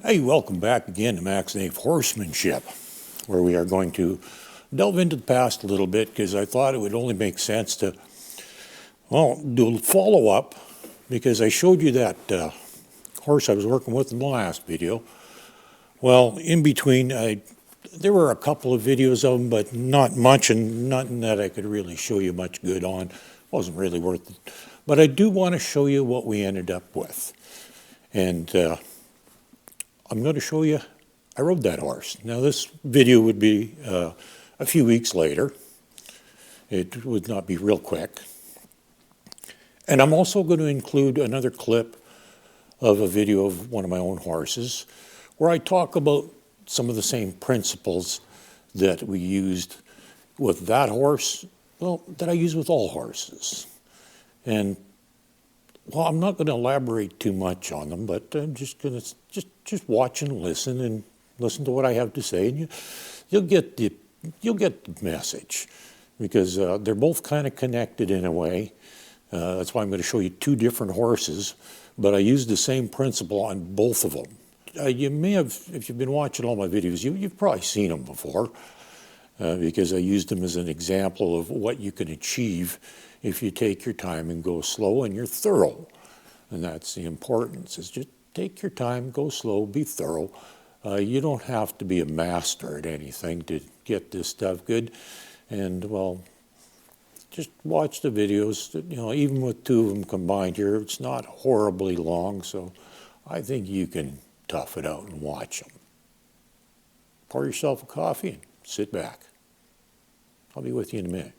Hey, welcome back again to Max Nave Horsemanship, where we are going to delve into the past a little bit because I thought it would only make sense to, do a follow-up because I showed you that horse I was working with in the last video. Well, in between, there were a couple of videos of them, but not much and nothing that I could really show you much good on. Wasn't really worth it. But I do want to show you what we ended up with. And I'm going to show you, I rode that horse. Now this video would be a few weeks later. It would not be real quick. And I'm also going to include another clip of a video of one of my own horses where I talk about some of the same principles that we used with that horse, well, that I use with all horses. And well, I'm not going to elaborate too much on them, but I'm just going to just watch and listen to what I have to say, and you'll get the message, because they're both kind of connected in a way. That's why I'm going to show you two different horses, but I use the same principle on both of them. You may have, if you've been watching all my videos, you've probably seen them before, because I used them as an example of what you can achieve if you take your time and go slow and you're thorough. And that's the importance, is just take your time, go slow, be thorough. You don't have to be a master at anything to get this stuff good. And well, just watch the videos. Even with two of them combined here, it's not horribly long, so I think you can tough it out and watch them. Pour yourself a coffee and sit back. I'll be with you in a minute.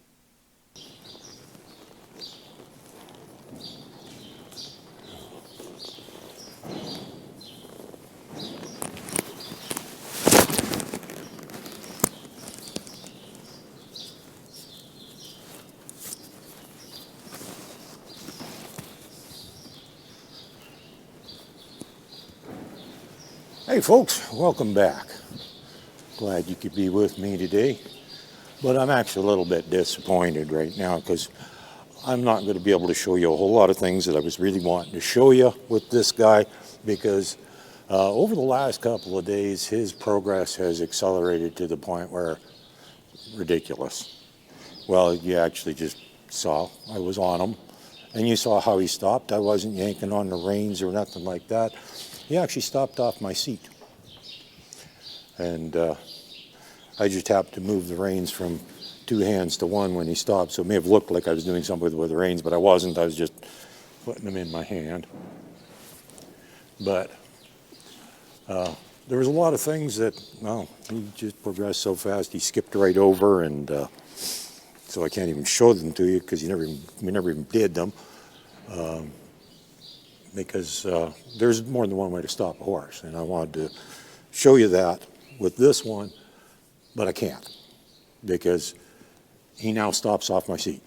Hey folks, welcome back. Glad you could be with me today, but I'm actually a little bit disappointed right now because I'm not going to be able to show you a whole lot of things that I was really wanting to show you with this guy, because over the last couple of days his progress has accelerated to the point where ridiculous. Well, you actually just saw I was on him, and you saw how he stopped. I wasn't yanking on the reins or nothing like that. He actually stopped off my seat. And I just happened to move the reins from two hands to one when he stopped. So it may have looked like I was doing something with the reins, but I wasn't. I was just putting them in my hand. But there was a lot of things that, well, he just progressed so fast. He skipped right over, and so I can't even show them to you because we never even did them. Because there's more than one way to stop a horse, and I wanted to show you that with this one, but I can't, because he now stops off my seat.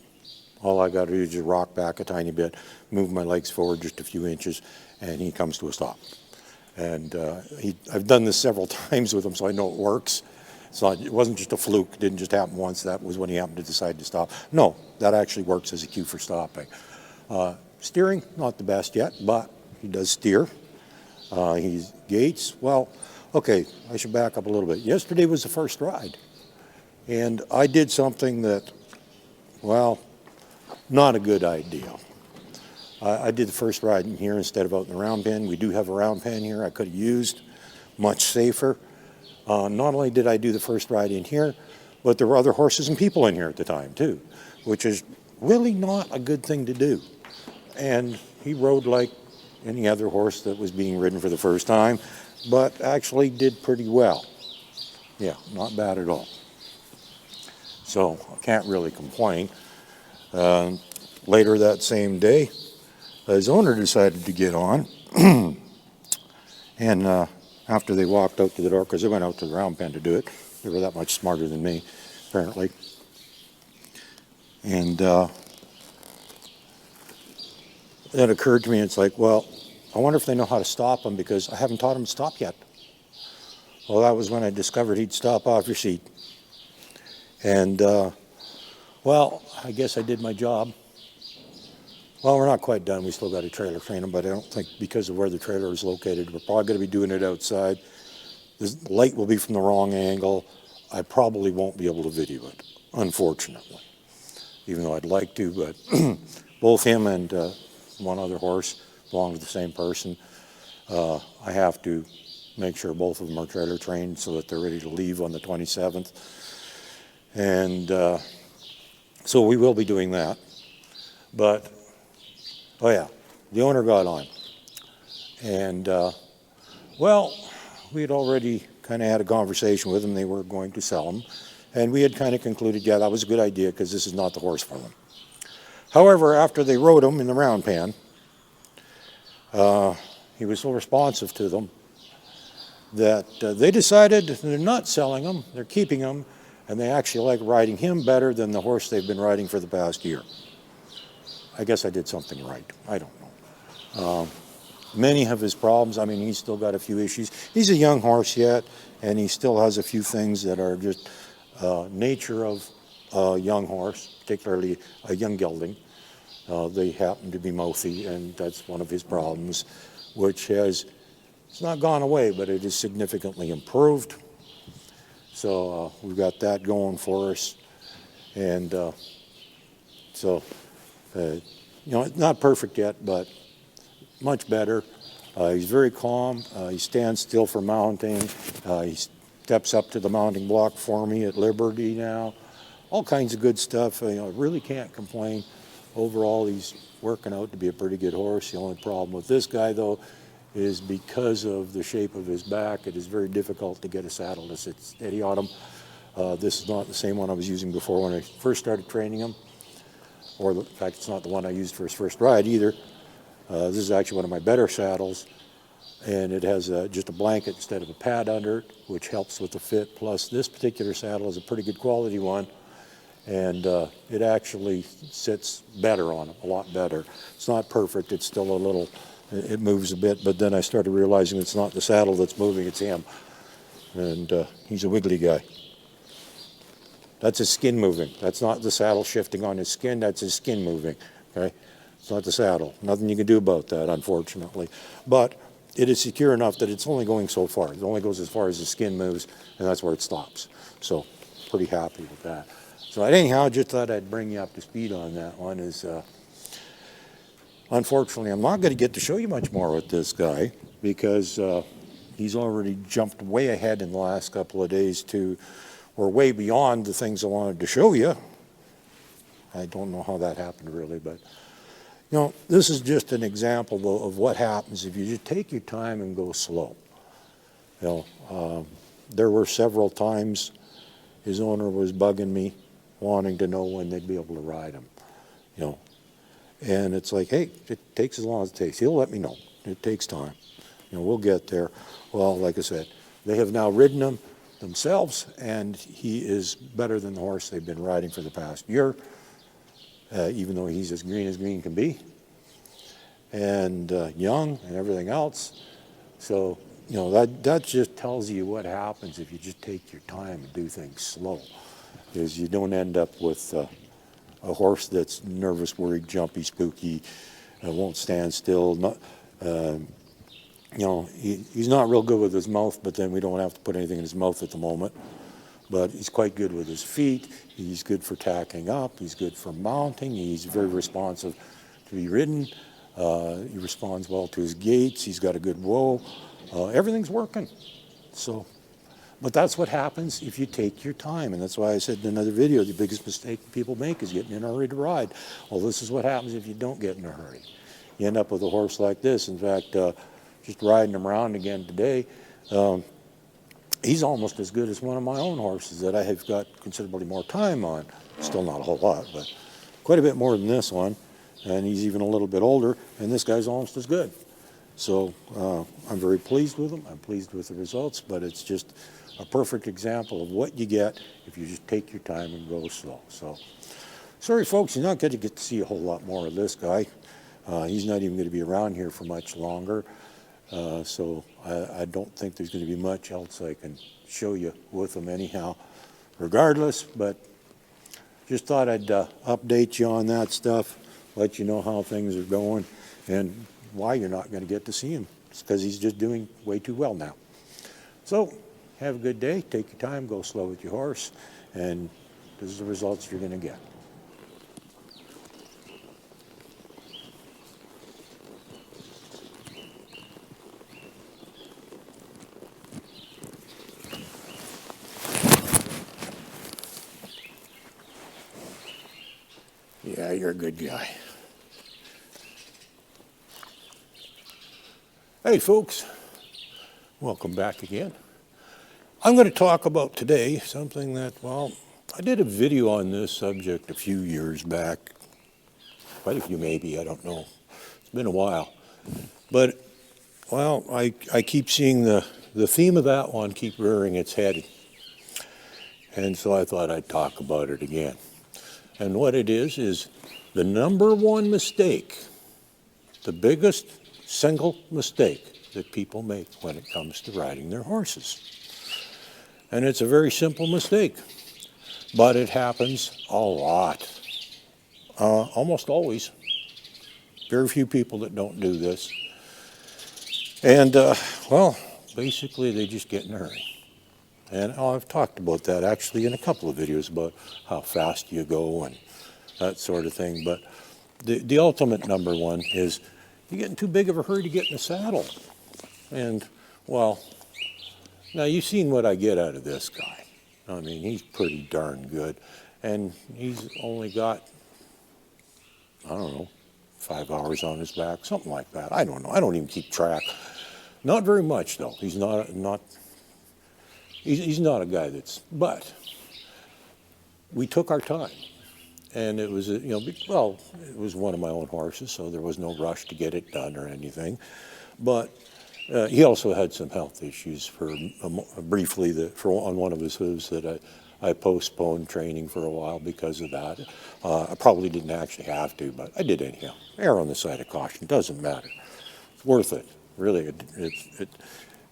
All I got to do is just rock back a tiny bit, move my legs forward just a few inches, and he comes to a stop. And I've done this several times with him, so I know it works. It wasn't just a fluke. It didn't just happen once. That was when he happened to decide to stop. No, that actually works as a cue for stopping. Steering, not the best yet, but he does steer. He's gaits. Well, okay, I should back up a little bit. Yesterday was the first ride, and I did something that, well, not a good idea. I did the first ride in here instead of out in the round pen. We do have a round pen here I could have used, much safer. Not only did I do the first ride in here, but there were other horses and people in here at the time too, which is really not a good thing to do. And he rode like any other horse that was being ridden for the first time, but actually did pretty well. Yeah, not bad at all. So I can't really complain. Later that same day, his owner decided to get on. And after they walked out to the door, because they went out to the round pen to do it, they were that much smarter than me, apparently. And it occurred to me, it's like, well, I wonder if they know how to stop him, because I haven't taught him to stop yet. Well, that was when I discovered he'd stop off your seat. And, well, I guess I did my job. Well, we're not quite done. We still got to trailer train them, but I don't think because of where the trailer is located, we're probably going to be doing it outside. The light will be from the wrong angle. I probably won't be able to video it, unfortunately, even though I'd like to, but both him and one other horse belong to the same person. I have to make sure both of them are trailer trained so that they're ready to leave on the 27th. And so we will be doing that. But, oh yeah, the owner got on. And, well, we had already kind of had a conversation with them. They were going to sell them. And we had kind of concluded, yeah, that was a good idea because this is not the horse for them. However, after they rode him in the round pen, he was so responsive to them that they decided they're not selling him, they're keeping him, and they actually like riding him better than the horse they've been riding for the past year. I guess I did something right. I don't know. Many of his problems, I mean, he's still got a few issues. He's a young horse yet, and he still has a few things that are just nature of a young horse, particularly a young gelding. They happen to be mouthy, and that's one of his problems, which has, it's not gone away, but it is significantly improved. So we've got that going for us. And so, you know, it's not perfect yet, but much better. He's very calm. He stands still for mounting. He steps up to the mounting block for me at Liberty now. All kinds of good stuff. You know, really can't complain. Overall, he's working out to be a pretty good horse. The only problem with this guy, though, is because of the shape of his back, it is very difficult to get a saddle to sit steady on him. This is not the same one I was using before when I first started training him, or in fact, it's not the one I used for his first ride either. This is actually one of my better saddles, and it has just a blanket instead of a pad under it, which helps with the fit. Plus, this particular saddle is a pretty good quality one, and it actually sits better on him, a lot better. It's not perfect, it's still a little, it moves a bit, but then I started realizing it's not the saddle that's moving, it's him. And he's a wiggly guy. That's his skin moving. That's not the saddle shifting on his skin, that's his skin moving, okay? It's not the saddle. Nothing you can do about that, unfortunately. But it is secure enough that it's only going so far. It only goes as far as the skin moves, and that's where it stops. So, pretty happy with that. So anyhow, just thought I'd bring you up to speed on that one. Is unfortunately, I'm not going to get to show you much more with this guy because he's already jumped way ahead in the last couple of days to, or way beyond the things I wanted to show you. I don't know how that happened really, but you know, this is just an example of what happens if you just take your time and go slow. You know, there were several times his owner was bugging me, wanting to know when they'd be able to ride him, you know. And it's like, hey, it takes as long as it takes. He'll let me know. It takes time. You know, we'll get there. Well, like I said, they have now ridden him themselves, and he is better than the horse they've been riding for the past year, even though he's as green can be, and young and everything else. So, you know, that just tells you what happens if you just take your time and do things slow. Is you don't end up with a horse that's nervous, worried, jumpy, spooky, won't stand still. Not, you know, he's not real good with his mouth, but then we don't have to put anything in his mouth at the moment. But he's quite good with his feet. He's good for tacking up. He's good for mounting. He's very responsive to be ridden. He responds well to his gaits. He's got a good whoa. Everything's working. So. But that's what happens if you take your time. And that's why I said in another video, the biggest mistake people make is getting in a hurry to ride. Well, this is what happens if you don't get in a hurry. You end up with a horse like this. In fact, just riding him around again today, he's almost as good as one of my own horses that I have got considerably more time on. Still not a whole lot, but quite a bit more than this one. And he's even a little bit older, and this guy's almost as good. So I'm very pleased with him. I'm pleased with the results, but it's just a perfect example of what you get if you just take your time and go slow. So, sorry folks, you're not going to get to see a whole lot more of this guy. He's not even going to be around here for much longer. So I don't think there's going to be much else I can show you with him anyhow, regardless. But just thought I'd update you on that stuff. let you know how things are going and why you're not going to get to see him. It's because he's just doing way too well now. So have a good day. Take your time. Go slow with your horse. And this is the results you're going to get. Yeah, you're a good guy. Hey folks, welcome back again. I'm going to talk about today something that, well, I did a video on this subject a few years back. Quite a few maybe, I don't know. It's been a while. But, well, I keep seeing the theme of that one keep rearing its head. And so I thought I'd talk about it again. And what it is the number one mistake, the biggest single mistake that people make when it comes to riding their horses. And it's a very simple mistake, but it happens a lot, almost always. Very few people that don't do this. And, well, basically they just get in a hurry. And I've talked about that actually in a couple of videos about how fast you go and that sort of thing. But the ultimate number one is you get in too big of a hurry to get in the saddle. And, well, now you've seen what I get out of this guy. I mean, he's pretty darn good. And he's only got, I don't know, 5 hours on his back, something like that. I don't know. I don't even keep track. Not very much, though. He's not a guy that's, but we took our time. And it was, well, it was one of my own horses, so there was no rush to get it done or anything. But he also had some health issues for briefly on one of his hooves that I postponed training for a while because of that. I probably didn't actually have to, but I did anyhow. Err on the side of caution, doesn't matter. It's worth it, really.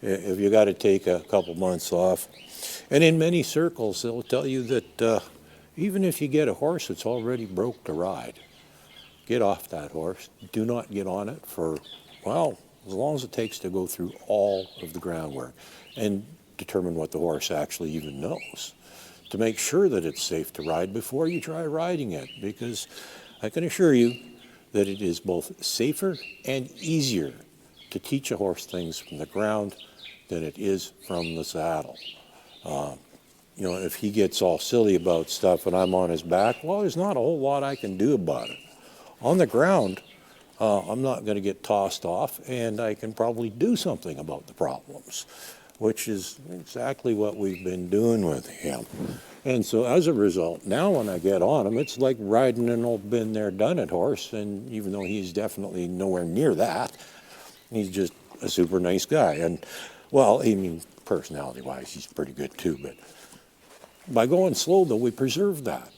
If you got to take a couple months off. And in many circles, they'll tell you that even if you get a horse that's already broke to ride, get off that horse. Do not get on it for, well, as long as it takes to go through all of the groundwork and determine what the horse actually even knows, to make sure that it's safe to ride before you try riding it, because I can assure you that it is both safer and easier to teach a horse things from the ground than it is from the saddle. If he gets all silly about stuff and I'm on his back, well, there's not a whole lot I can do about it. On the ground, I'm not going to get tossed off, and I can probably do something about the problems, which is exactly what we've been doing with him. And so as a result, now when I get on him, it's like riding an old been there, done it horse, and even though he's definitely nowhere near that, he's just a super nice guy. And, well, I mean, personality-wise, he's pretty good too, but by going slow, though, we preserve that.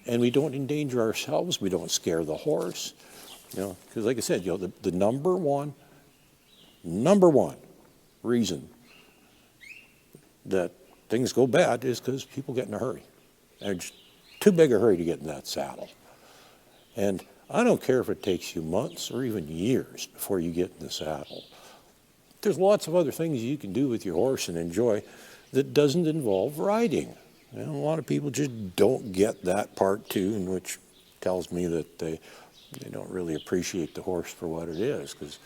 And we don't endanger ourselves. We don't scare the horse. Because like I said, the number one reason that things go bad is because people get in a hurry. They're just too big a hurry to get in that saddle. And I don't care if it takes you months or even years before you get in the saddle. There's lots of other things you can do with your horse and enjoy that doesn't involve riding. A lot of people just don't get that part too, and which tells me that they don't really appreciate the horse for what it is, because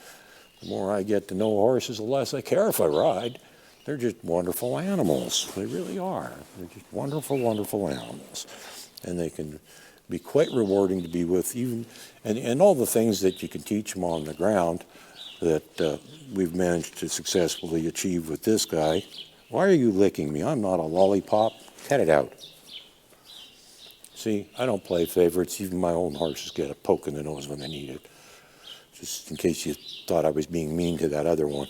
the more I get to know horses, the less I care if I ride. They're just wonderful animals. They really are. They're just wonderful, wonderful animals. And they can be quite rewarding to be with, even, and all the things that you can teach them on the ground that we've managed to successfully achieve with this guy. Why are you licking me? I'm not a lollipop. Cut it out. See, I don't play favorites. Even my own horses get a poke in the nose when they need it. Just in case you thought I was being mean to that other one.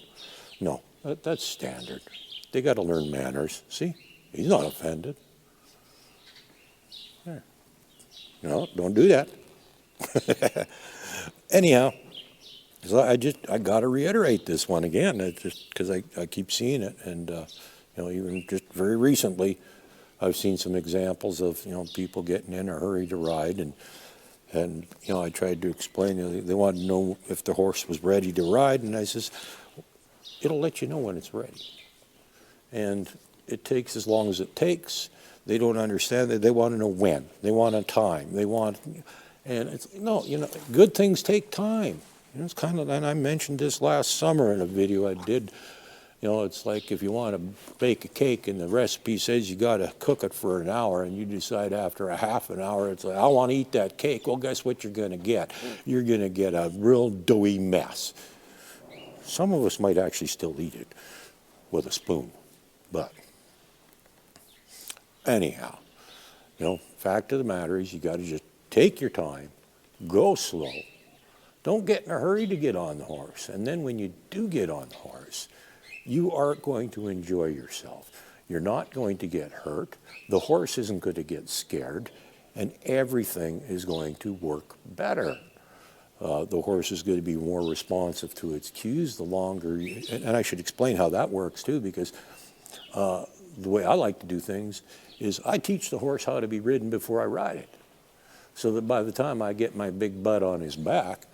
No, that's standard. They got to learn manners. See, he's not offended. There. No, don't do that. Anyhow, so I got to reiterate this one again. It's just because I keep seeing it, and even just very recently, I've seen some examples of people getting in a hurry to ride, And, I tried to explain, they wanted to know if the horse was ready to ride, and I says, it'll let you know when it's ready. And it takes as long as it takes. They don't understand that. They want to know when. They want a time. And it's, no, good things take time. It's kind of, and I mentioned this last summer in a video I did. It's like if you want to bake a cake and the recipe says you got to cook it for an hour, and you decide after a half an hour, it's like, I want to eat that cake. Well, guess what you're going to get? You're going to get a real doughy mess. Some of us might actually still eat it with a spoon, but anyhow, fact of the matter is you got to just take your time, go slow. Don't get in a hurry to get on the horse. And then when you do get on the horse, you are going to enjoy yourself. You're not going to get hurt. The horse isn't going to get scared, and everything is going to work better. The horse is going to be more responsive to its cues the longer and I should explain how that works too, because the way I like to do things is I teach the horse how to be ridden before I ride it. So that by the time I get my big butt on his back,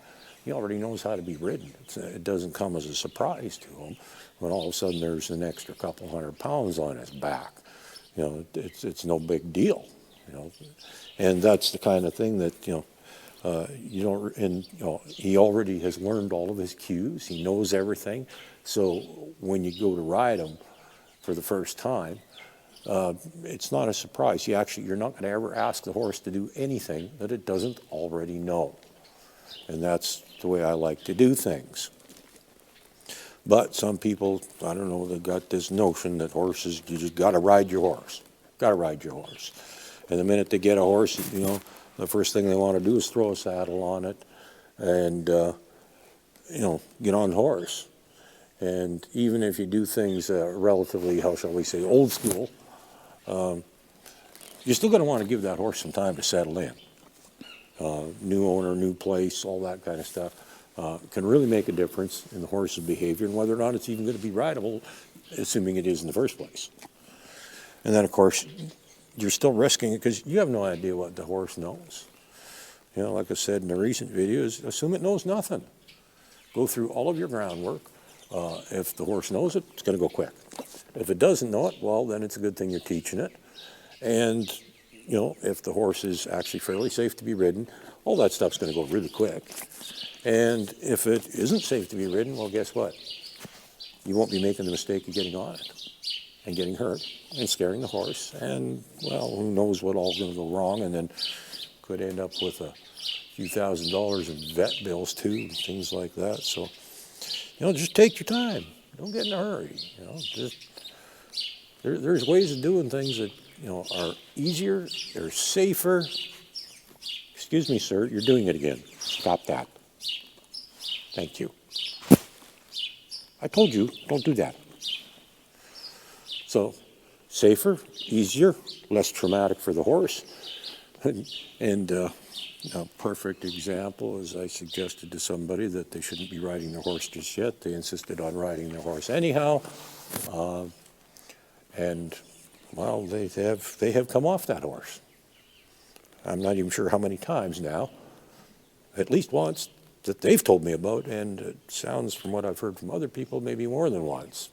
he already knows how to be ridden. It doesn't come as a surprise to him when all of a sudden there's an extra couple 100 pounds on his back. It's no big deal. And that's the kind of thing that you don't. And he already has learned all of his cues. He knows everything. So when you go to ride him for the first time, it's not a surprise. You're not going to ever ask the horse to do anything that it doesn't already know. And that's the way I like to do things. But some people, I don't know, they've got this notion that horses, you just got to ride your horse. Got to ride your horse. And the minute they get a horse, the first thing they want to do is throw a saddle on it and, get on the horse. And even if you do things relatively, how shall we say, old school, you're still going to want to give that horse some time to settle in. New owner, new place, all that kind of stuff can really make a difference in the horse's behavior and whether or not it's even going to be rideable, assuming it is in the first place. And then, of course, you're still risking it because you have no idea what the horse knows. Like I said in a recent video, assume it knows nothing. Go through all of your groundwork. If the horse knows it, it's going to go quick. If it doesn't know it, well, then it's a good thing you're teaching it. And if the horse is actually fairly safe to be ridden, all that stuff's going to go really quick. And if it isn't safe to be ridden, well, guess what? You won't be making the mistake of getting on it and getting hurt and scaring the horse. And, well, who knows what all's going to go wrong, and then could end up with a few $1,000s in vet bills, too, and things like that. So, just take your time. Don't get in a hurry. There's ways of doing things that are easier, they're safer. Excuse me, sir, you're doing it again. Stop that. Thank you. I told you, don't do that. So, safer, easier, less traumatic for the horse. And a perfect example is I suggested to somebody that they shouldn't be riding their horse just yet. They insisted on riding their horse anyhow. And well, they have come off that horse. I'm not even sure how many times now. At least once that they've told me about, and it sounds from what I've heard from other people, maybe more than once.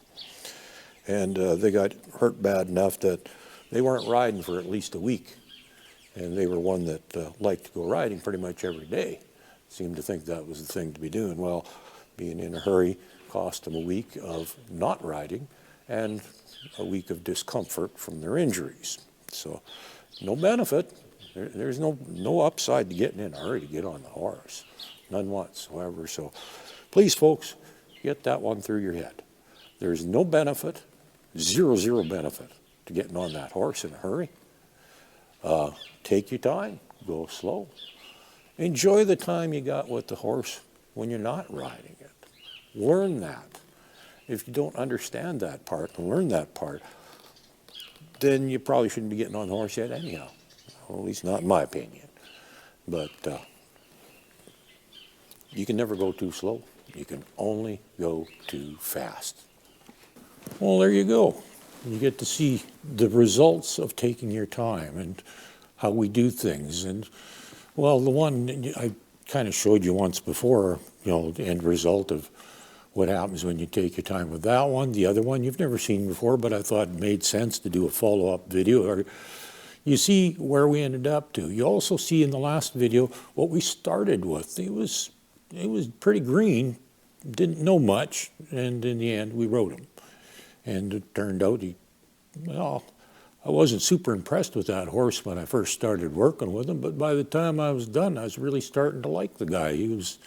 And they got hurt bad enough that they weren't riding for at least a week. And they were one that liked to go riding pretty much every day. Seemed to think that was the thing to be doing. Well, being in a hurry cost them a week of not riding and a week of discomfort from their injuries. So no benefit. There's no upside to getting in a hurry to get on the horse. None whatsoever. So please, folks, get that one through your head. There's no benefit, zero benefit to getting on that horse in a hurry. Take your time, go slow. Enjoy the time you got with the horse when you're not riding it. Learn that. If you don't understand that part and learn that part, then you probably shouldn't be getting on the horse yet anyhow. Well, at least not in my opinion. But you can never go too slow. You can only go too fast. Well, there you go. You get to see the results of taking your time and how we do things. And Well, the one I kind of showed you once before, the end result of what happens when you take your time with that one. The other one you've never seen before, but I thought it made sense to do a follow-up video. Or you see where we ended up to. You also see in the last video what we started with. It was pretty green, didn't know much, and in the end we rode him. And it turned out I wasn't super impressed with that horse when I first started working with him, but by the time I was done, I was really starting to like the guy. He was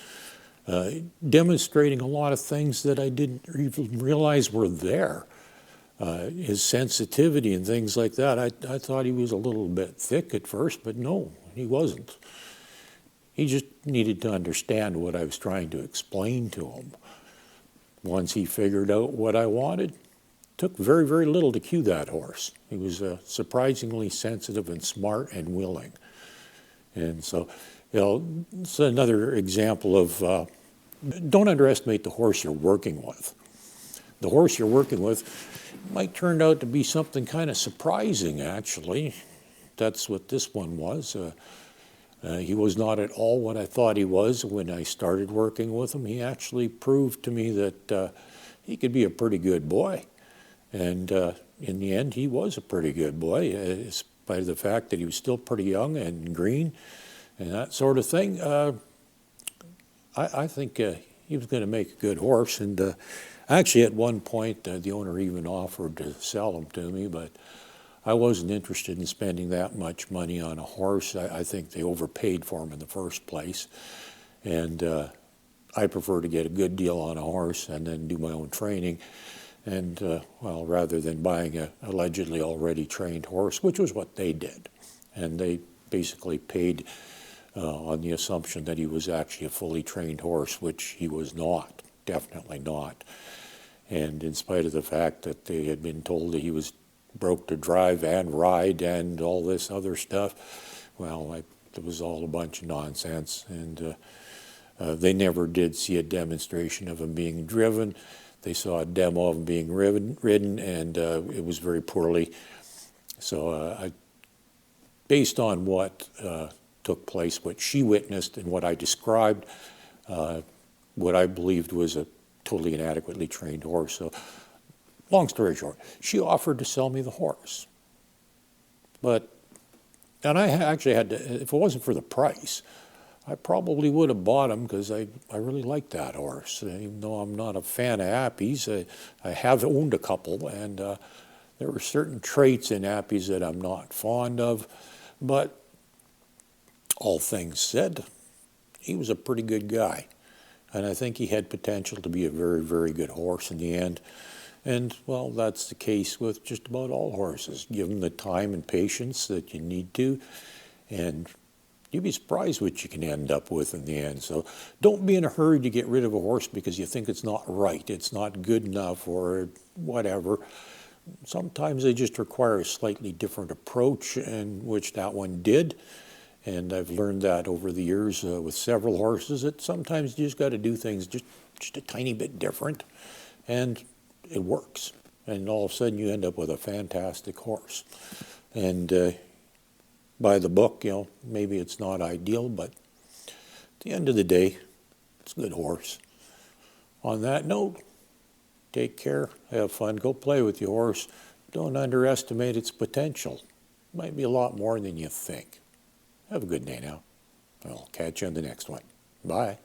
demonstrating a lot of things that I didn't even realize were there. His sensitivity and things like that. I thought he was a little bit thick at first, but no, he wasn't. He just needed to understand what I was trying to explain to him. Once he figured out what I wanted, took very, very little to cue that horse. He was surprisingly sensitive and smart and willing. And so, it's another example of don't underestimate the horse you're working with. The horse you're working with might turn out to be something kind of surprising, actually. That's what this one was. He was not at all what I thought he was when I started working with him. He actually proved to me that he could be a pretty good boy. And in the end, he was a pretty good boy, in spite of the fact that he was still pretty young and green and that sort of thing. I think he was going to make a good horse. And actually, at one point, the owner even offered to sell him to me, but I wasn't interested in spending that much money on a horse. I think they overpaid for him in the first place. And I prefer to get a good deal on a horse and then do my own training. And, rather than buying a allegedly already trained horse, which was what they did. And they basically paid on the assumption that he was actually a fully trained horse, which he was not, definitely not. And in spite of the fact that they had been told that he was broke to drive and ride and all this other stuff, it was all a bunch of nonsense. And they never did see a demonstration of him being driven. They saw a demo of him being ridden, and it was very poorly. So based on what took place, what she witnessed and what I described, what I believed was a totally inadequately trained horse. So long story short, she offered to sell me the horse. And I actually had to, if it wasn't for the price, I probably would have bought him because I really liked that horse. Even though I'm not a fan of Appies, I have owned a couple, and there were certain traits in Appies that I'm not fond of. But all things said, he was a pretty good guy. And I think he had potential to be a very, very good horse in the end. And, that's the case with just about all horses. Give them the time and patience that you need to, and you'd be surprised what you can end up with in the end. So don't be in a hurry to get rid of a horse because you think it's not right, it's not good enough, or whatever. Sometimes they just require a slightly different approach, and which that one did. And I've learned that over the years with several horses, that sometimes you just got to do things just a tiny bit different, and it works. And all of a sudden you end up with a fantastic horse. And by the book, maybe it's not ideal, but at the end of the day, it's a good horse. On that note, take care, have fun, go play with your horse. Don't underestimate its potential. It might be a lot more than you think. Have a good day now. I'll catch you on the next one. Bye.